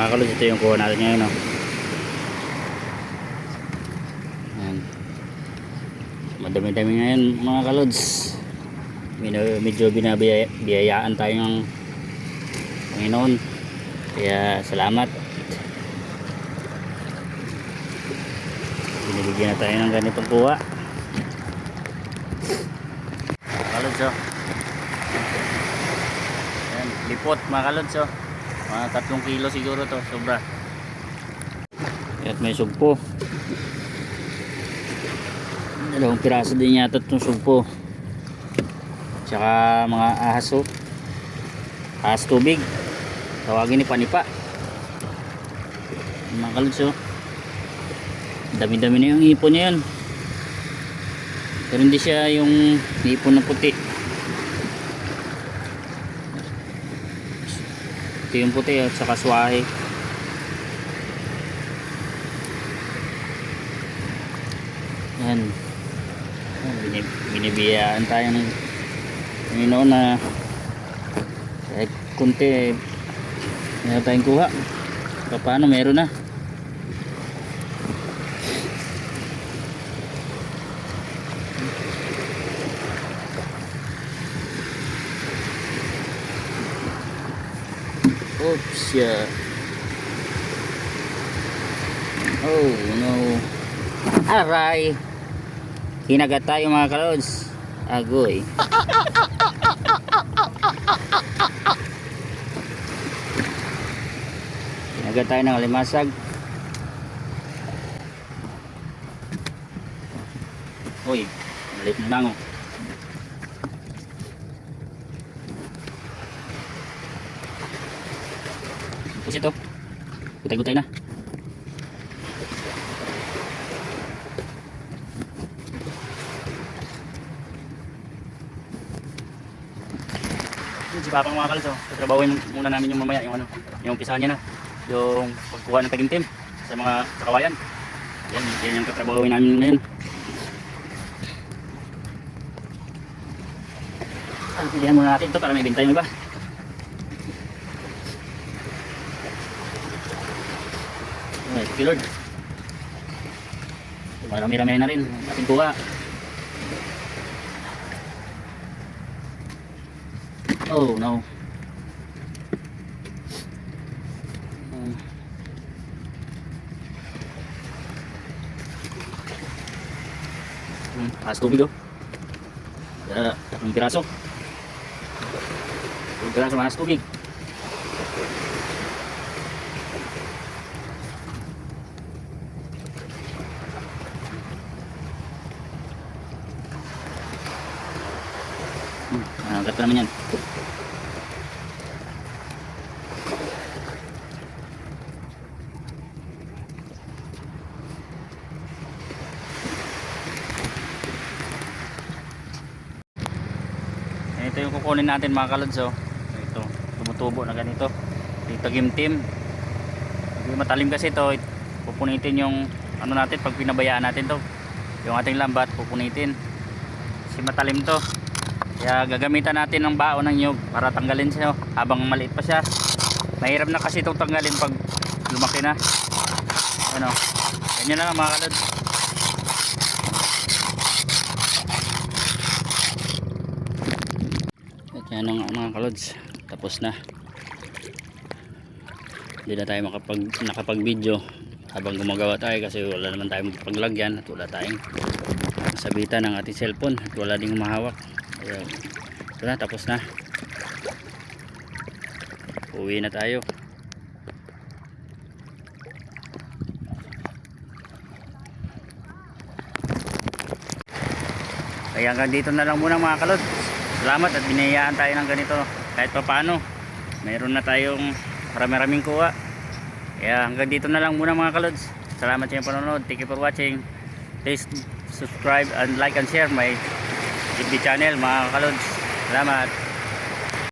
mga kalods, ito yung kuha natin ngayon, oh. Ayan. Madami-dami ngayon mga kalods. Medyo binabiyayaan tayo ng Panginoon, kaya salamat. Binibigyan na tayo ng ganitong kuha mga kalods, oh. Ayan, lipot mga kalods, oh. Mga 3 kilo siguro to, sobra. At may sugpo, 2 piraso din yata itong sugpo, tsaka mga ahaso, ahas tubig, tawagin ni panipa mga kalods, oh. Dami-dami na yung ipon niya yan, pero hindi siya yung ipon na puti. Ito yung puti at saka swahe. Yan, binibiyaan tayo ng Panginoon na kahit kunti meron tayong kuha. Paano meron na. Oops, yeah. Oh no. Aray, kinagat tayo mga kalods. Agoy. Kinagat tayo ng alimasag. Uy, maliit na lango. Tapos ito, gutay-gutay na. Si Papang mga kalods, oh. Tatrabawin muna namin yung mamaya, yung yung umpisa niya na, yung pagkuha ng tagintim sa mga kawayan. Yan yung tatrabawin namin ngayon. Pilihan muna natin ito para may bintay mo iba. Thank you Lord. Marami-rami na rin ating kuha. Oh no. Ahas tubig, oh. 3 piraso. 3 piraso ahas tubig. Agad pa naman yan. Ito yung kukunin natin mga kalods, oh. Ito, tumutubo na ganito. Dito gimtim. Hindi matalim kasi ito. Pupunitin yung ano natin pag pinabayaan natin to. Yung ating lambat pupunitin. Kasi matalim to. Kaya gagamitan natin ng baon ng nyug para tanggalin siya, oh, habang maliit pa siya. Mahirap na kasi itong tanggalin pag lumaki na. Ano, ganyan na lang mga kalods. At yan ang mga kalods, tapos na. Hindi na tayo nakapag video habang gumagawa tayo kasi wala naman tayong paglagyan at wala tayong sabitan ng ating cellphone at wala ding humahawak. Ayan. Ito na, tapos na. Uwi na tayo. Kaya hanggang dito na lang muna mga kalod. Salamat at binayaan tayo ng ganito. Kahit pa paano, mayroon na tayong marami-raming kuha. Kaya hanggang dito na lang muna mga kalods. Salamat sa inyong panonood. Thank you for watching. Please subscribe and like and share my YouTube channel mga kalods. Salamat.